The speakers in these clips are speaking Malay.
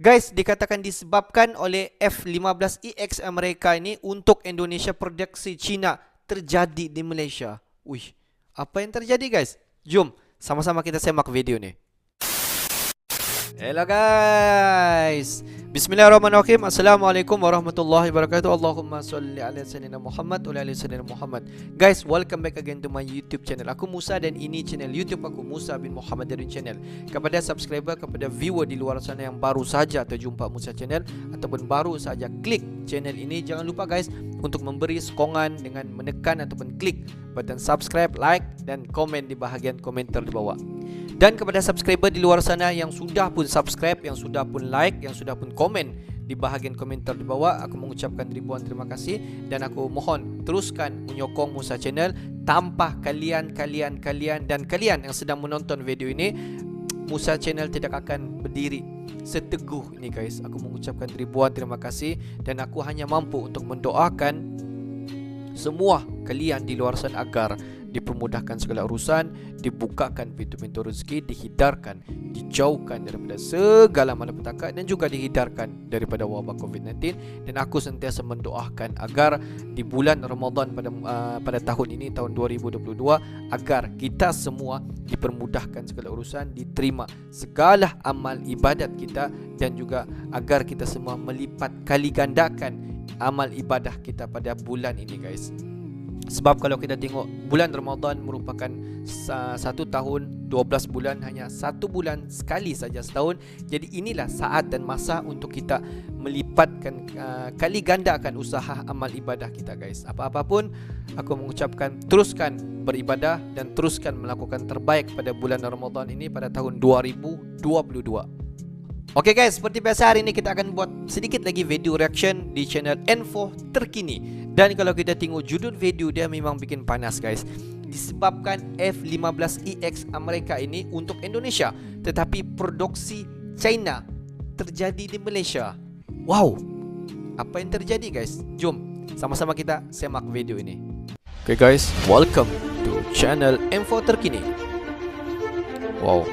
Guys, dikatakan disebabkan oleh F-15EX Amerika ini untuk Indonesia produksi Cina terjadi di Malaysia. Wih, apa yang terjadi guys? Jom, sama-sama kita semak video ni. Hello guys, Bismillahirrahmanirrahim. Assalamualaikum warahmatullahi wabarakatuh. Allahumma salli ala sayyidina Muhammad wa ala sayyidina Muhammad. Guys, welcome back again to my YouTube channel. Aku Musa dan ini channel YouTube aku, Musa bin Muhammad dari channel. Kepada subscriber, kepada viewer di luar sana yang baru saja terjumpa Musa channel ataupun baru saja klik channel ini, jangan lupa guys untuk memberi sokongan dengan menekan ataupun klik button subscribe, like dan komen di bahagian komentar di bawah. Dan kepada subscriber di luar sana yang sudah pun subscribe, yang sudah pun like, yang sudah pun komen di bahagian komentar di bawah, aku mengucapkan ribuan terima kasih. Dan aku mohon teruskan menyokong Musa channel. Tanpa kalian dan kalian yang sedang menonton video ini, Musa channel tidak akan berdiri seteguh ini guys. Aku mengucapkan ribuan terima kasih. Dan aku hanya mampu untuk mendoakan semua kalian di luar sana agar dipermudahkan segala urusan, dibukakan pintu-pintu rezeki, dihidarkan, dijauhkan daripada segala malapetaka dan juga dihidarkan daripada wabak COVID-19. Dan aku sentiasa mendoakan agar di bulan Ramadan pada tahun ini, tahun 2022, agar kita semua dipermudahkan segala urusan, diterima segala amal ibadat kita, dan juga agar kita semua melipat kali gandakan amal ibadah kita pada bulan ini guys. Sebab kalau kita tengok, bulan Ramadan merupakan satu tahun 12 bulan, hanya satu bulan sekali saja setahun. Jadi inilah saat dan masa untuk kita melipatkan kali gandakan usaha amal ibadah kita guys. Apa-apa pun aku mengucapkan teruskan beribadah dan teruskan melakukan terbaik pada bulan Ramadan ini pada tahun 2022. Oke guys, seperti biasa hari ini kita akan buat sedikit lagi video reaction di channel Info Terkini. Dan kalau kita tengok judul video dia memang bikin panas guys. Disebabkan F-15EX Amerika ini untuk Indonesia, tetapi produksi China terjadi di Malaysia. Wow, apa yang terjadi guys? Jom sama-sama kita semak video ini. Oke guys, welcome to channel Info Terkini. Wow,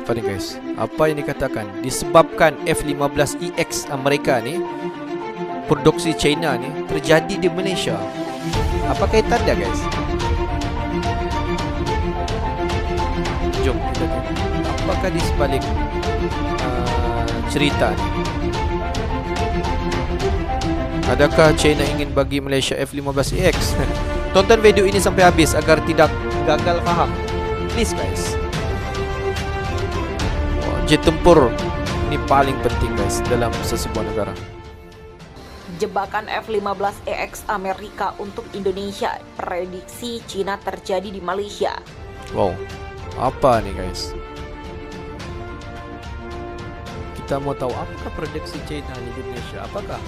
apa ni guys? Apa yang dikatakan disebabkan F-15EX Amerika ni, produksi China ni terjadi di Malaysia. Apa kaitan dia guys? Jom kita tengok apakah di sebalik cerita ni. Adakah China ingin bagi Malaysia F-15EX? Tonton video ini sampai habis agar tidak gagal faham. Please guys. Jet tempur ini paling penting guys dalam sesebuah negara. Jebakan F-15EX Amerika untuk Indonesia, prediksi Cina terjadi di Malaysia. Wow, apa nih guys? Kita mau tahu apakah prediksi China di Indonesia? Apakah?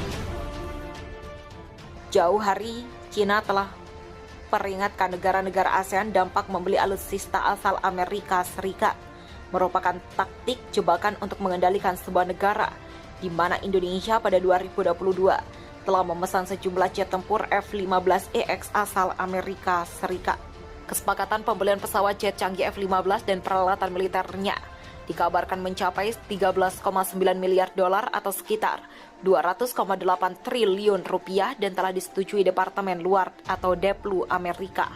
Jauh hari, Cina telah peringatkan negara-negara ASEAN dampak membeli alutsista asal Amerika Serikat. Merupakan taktik jebakan untuk mengendalikan sebuah negara, di mana Indonesia pada 2022 telah memesan sejumlah jet tempur F-15EX asal Amerika Serikat. Kesepakatan pembelian pesawat jet canggih F-15 dan peralatan militernya dikabarkan mencapai 13,9 miliar dolar atau sekitar 200,8 triliun rupiah dan telah disetujui Departemen Luar atau Deplu Amerika.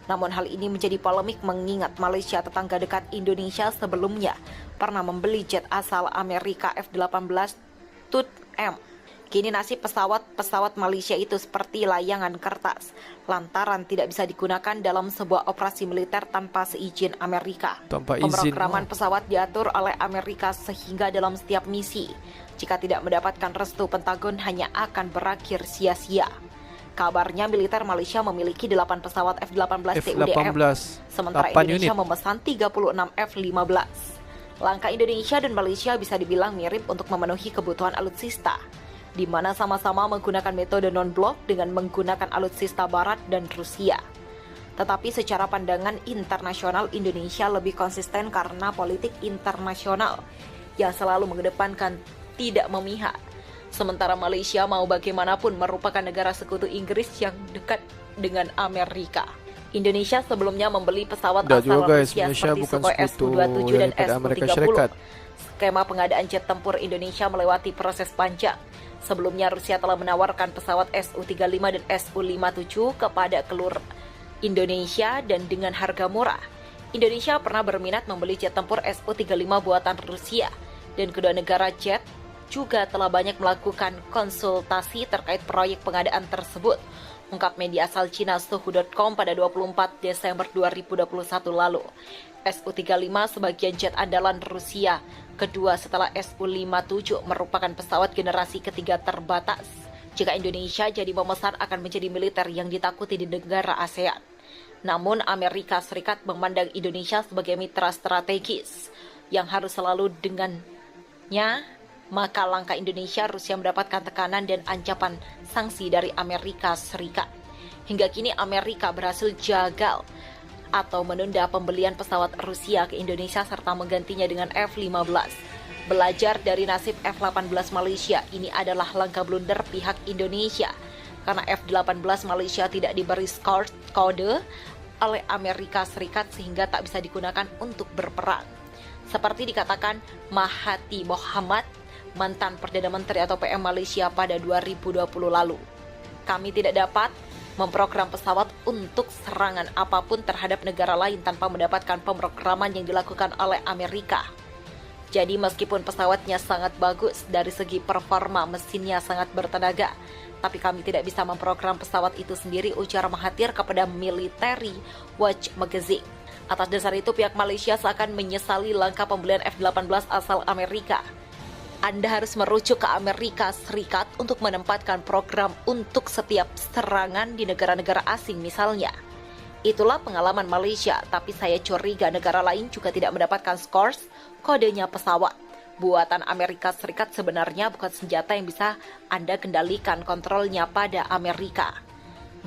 Namun hal ini menjadi polemik mengingat Malaysia, tetangga dekat Indonesia, sebelumnya pernah membeli jet asal Amerika F-18 TUT-M. Kini nasib pesawat Malaysia itu seperti layangan kertas, lantaran tidak bisa digunakan dalam sebuah operasi militer tanpa seizin Amerika. Pemrograman pesawat diatur oleh Amerika sehingga dalam setiap misi, jika tidak mendapatkan restu Pentagon, hanya akan berakhir sia-sia. Kabarnya militer Malaysia memiliki 8 pesawat F-18 TUDM, sementara Indonesia memesan 36 F-15. Langkah Indonesia dan Malaysia bisa dibilang mirip untuk memenuhi kebutuhan alutsista, di mana sama-sama menggunakan metode non-blok dengan menggunakan alutsista Barat dan Rusia. Tetapi secara pandangan internasional, Indonesia lebih konsisten karena politik internasional yang selalu mengedepankan tidak memihak. Sementara Malaysia mau bagaimanapun merupakan negara sekutu Inggris yang dekat dengan Amerika. Indonesia sebelumnya membeli pesawat asal Rusia seperti Sukhoi Su-27 dan Su-30. skema pengadaan jet tempur Indonesia melewati proses panjang. Sebelumnya Rusia telah menawarkan pesawat Su-35 dan Su-57 kepada Kelur Indonesia dan dengan harga murah. Indonesia pernah berminat membeli jet tempur Su-35 buatan Rusia dan kedua negara jet juga telah banyak melakukan konsultasi terkait proyek pengadaan tersebut, ungkap media asal Cina Suhu.com pada 24 Desember 2021 lalu. Su-35 sebagian jet andalan Rusia, kedua setelah Su-57, merupakan pesawat generasi ketiga terbatas. Jika Indonesia jadi memesan akan menjadi militer yang ditakuti di negara ASEAN. Namun Amerika Serikat memandang Indonesia sebagai mitra strategis yang harus selalu dengannya, maka langkah Indonesia Rusia mendapatkan tekanan dan ancaman sanksi dari Amerika Serikat. Hingga kini Amerika berhasil jagal atau menunda pembelian pesawat Rusia ke Indonesia serta menggantinya dengan F-15. Belajar dari nasib F-18 Malaysia, ini adalah langkah blunder pihak Indonesia karena F-18 Malaysia tidak diberi skor kode oleh Amerika Serikat sehingga tak bisa digunakan untuk berperang. Seperti dikatakan Mahathir Mohamad, mantan Perdana Menteri atau PM Malaysia pada 2020 lalu. Kami tidak dapat memprogram pesawat untuk serangan apapun terhadap negara lain tanpa mendapatkan pemrograman yang dilakukan oleh Amerika. Jadi meskipun pesawatnya sangat bagus dari segi performa, mesinnya sangat bertenaga, tapi kami tidak bisa memprogram pesawat itu sendiri, ujar Mahathir kepada Military Watch Magazine. Atas dasar itu pihak Malaysia seakan menyesali langkah pembelian F-18 asal Amerika. Anda harus merujuk ke Amerika Serikat untuk menempatkan program untuk setiap serangan di negara-negara asing misalnya. Itulah pengalaman Malaysia, tapi saya curiga negara lain juga tidak mendapatkan skors kodenya pesawat. Buatan Amerika Serikat sebenarnya bukan senjata yang bisa Anda kendalikan kontrolnya pada Amerika.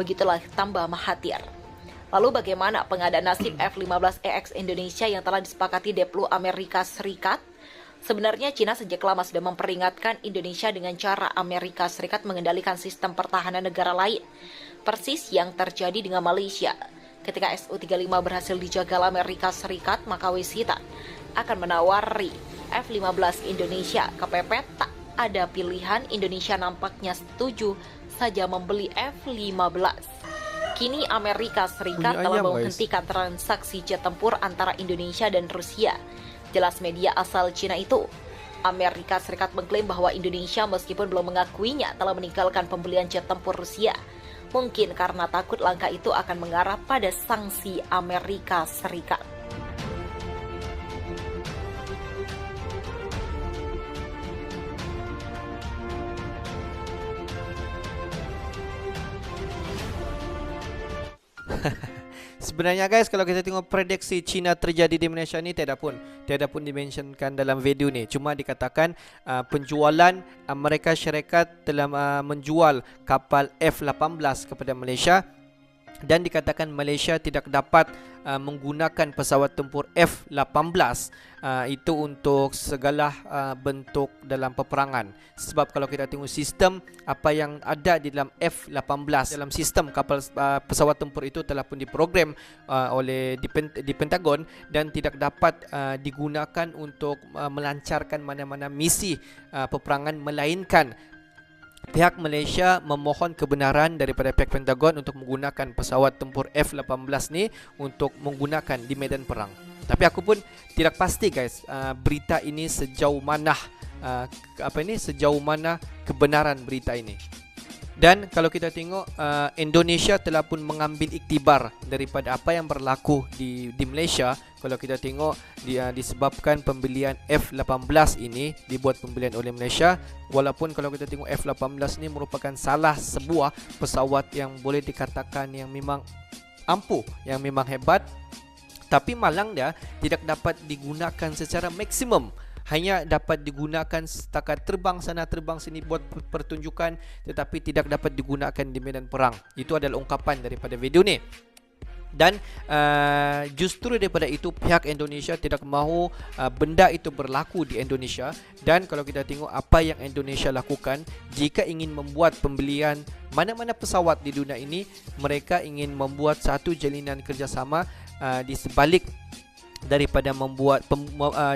Begitulah tambah Mahathir. Lalu bagaimana pengadaan nasib F-15EX Indonesia yang telah disepakati Deplu Amerika Serikat? Sebenarnya Cina sejak lama sudah memperingatkan Indonesia dengan cara Amerika Serikat mengendalikan sistem pertahanan negara lain. Persis yang terjadi dengan Malaysia. Ketika Su-35 berhasil dijagal Amerika Serikat, maka Wisitan akan menawari F-15 Indonesia. Kepepet tak ada pilihan, Indonesia nampaknya setuju saja membeli F-15. Kini Amerika Serikat telah menghentikan transaksi jet tempur antara Indonesia dan Rusia. Jelas media asal Cina itu. Amerika Serikat mengklaim bahwa Indonesia meskipun belum mengakuinya telah meninggalkan pembelian jet tempur Rusia. Mungkin karena takut langkah itu akan mengarah pada sanksi Amerika Serikat. Sebenarnya guys, kalau kita tengok prediksi Cina terjadi di Malaysia ni tiada pun dimentionkan dalam video ni. Cuma dikatakan penjualan Amerika Syarikat telah menjual kapal F-18 kepada Malaysia, dan dikatakan Malaysia tidak dapat menggunakan pesawat tempur F-18 itu untuk segala bentuk dalam peperangan. Sebab kalau kita tengok sistem apa yang ada di dalam F-18, dalam sistem kapal pesawat tempur itu telah pun diprogram oleh di Pentagon dan tidak dapat digunakan untuk melancarkan mana-mana misi peperangan, melainkan pihak Malaysia memohon kebenaran daripada pihak Pentagon untuk menggunakan pesawat tempur F-18 ni untuk menggunakan di medan perang. Tapi aku pun tidak pasti guys, berita ini sejauh mana sejauh mana kebenaran berita ini. Dan kalau kita tengok Indonesia telah pun mengambil iktibar daripada apa yang berlaku di Malaysia. Kalau kita tengok disebabkan pembelian F-18 ini dibuat pembelian oleh Malaysia, walaupun kalau kita tengok F-18 ini merupakan salah sebuah pesawat yang boleh dikatakan yang memang ampuh, yang memang hebat, tapi malang dia tidak dapat digunakan secara maksimum. Hanya dapat digunakan setakat terbang sana terbang sini buat pertunjukan, tetapi tidak dapat digunakan di medan perang. Itu adalah ungkapan daripada video ni. Dan justru daripada itu pihak Indonesia tidak mahu benda itu berlaku di Indonesia. Dan kalau kita tengok apa yang Indonesia lakukan, jika ingin membuat pembelian mana-mana pesawat di dunia ini, mereka ingin membuat satu jalinan kerjasama di sebalik daripada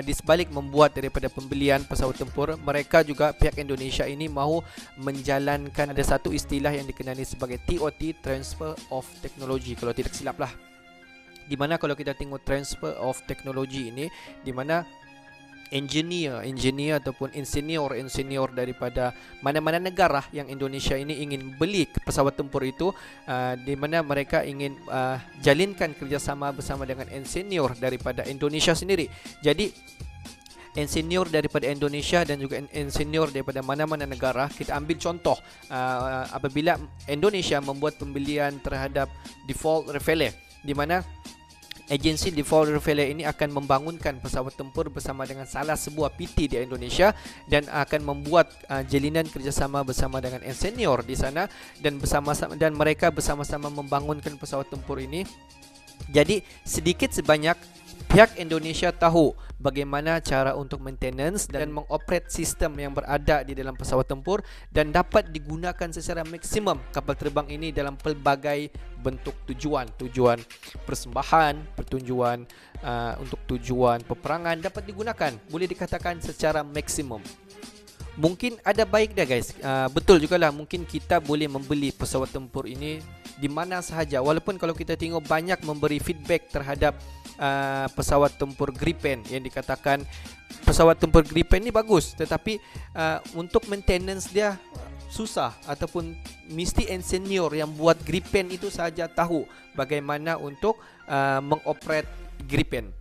di sebalik membuat daripada pembelian pesawat tempur, mereka juga pihak Indonesia ini mahu menjalankan, ada satu istilah yang dikenali sebagai TOT, Transfer of Technology kalau tidak silap lah. Di mana kalau kita tengok Transfer of Technology ini, di mana engineer ataupun insinyur daripada mana-mana negara yang Indonesia ini ingin beli pesawat tempur itu, di mana mereka ingin jalinkan kerjasama bersama dengan insinyur daripada Indonesia sendiri. Jadi insinyur daripada Indonesia dan juga insinyur daripada mana-mana negara, kita ambil contoh apabila Indonesia membuat pembelian terhadap Default Rafale, di mana agensi Default Rafale ini akan membangunkan pesawat tempur bersama dengan salah sebuah PT di Indonesia dan akan membuat jalinan kerjasama bersama dengan insinyur di sana, dan mereka bersama-sama membangunkan pesawat tempur ini. Jadi sedikit sebanyak pihak Indonesia tahu bagaimana cara untuk maintenance dan mengoperate sistem yang berada di dalam pesawat tempur, dan dapat digunakan secara maksimum kapal terbang ini dalam pelbagai bentuk tujuan persembahan, pertujuan untuk tujuan peperangan dapat digunakan, boleh dikatakan secara maksimum. Mungkin ada baik dah guys, betul jugalah, mungkin kita boleh membeli pesawat tempur ini di mana sahaja. Walaupun kalau kita tengok banyak memberi feedback terhadap pesawat tempur Gripen yang dikatakan pesawat tempur Gripen ni bagus, tetapi untuk maintenance dia susah, ataupun mesti insinyur yang buat Gripen itu sahaja tahu bagaimana untuk mengoperate Gripen.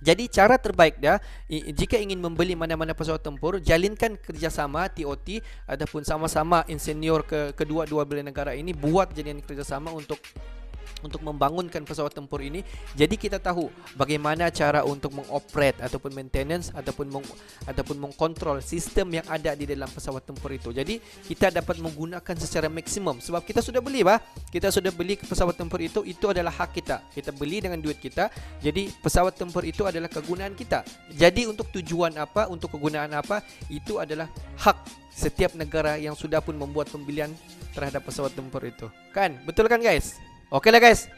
Jadi cara terbaik dia, jika ingin membeli mana-mana pesawat tempur, jalinkan kerjasama TOT ataupun sama-sama insinyur kedua-dua belah negara ini buat jalinan kerjasama untuk membangunkan pesawat tempur ini. Jadi kita tahu bagaimana cara untuk mengoperate ataupun maintenance ataupun mengkontrol sistem yang ada di dalam pesawat tempur itu. Jadi kita dapat menggunakan secara maksimum sebab kita sudah beli kita sudah beli pesawat tempur itu adalah hak kita. Kita beli dengan duit kita. Jadi pesawat tempur itu adalah kegunaan kita. Jadi untuk tujuan apa, untuk kegunaan apa, itu adalah hak setiap negara yang sudah pun membuat pembelian terhadap pesawat tempur itu. Kan? Betul kan guys? Oke lah guys,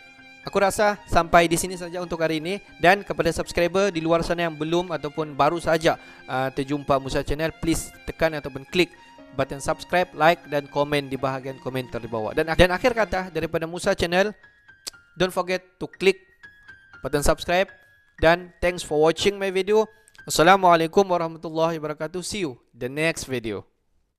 aku rasa sampai di sini saja untuk hari ini. Dan kepada subscriber di luar sana yang belum ataupun baru saja terjumpa Musa Channel, please tekan ataupun klik button subscribe, like dan komen di bahagian komentar di bawah. Dan akhir kata daripada Musa Channel, don't forget to click button subscribe, dan thanks for watching my video. Assalamualaikum warahmatullahi wabarakatuh. See you the next video.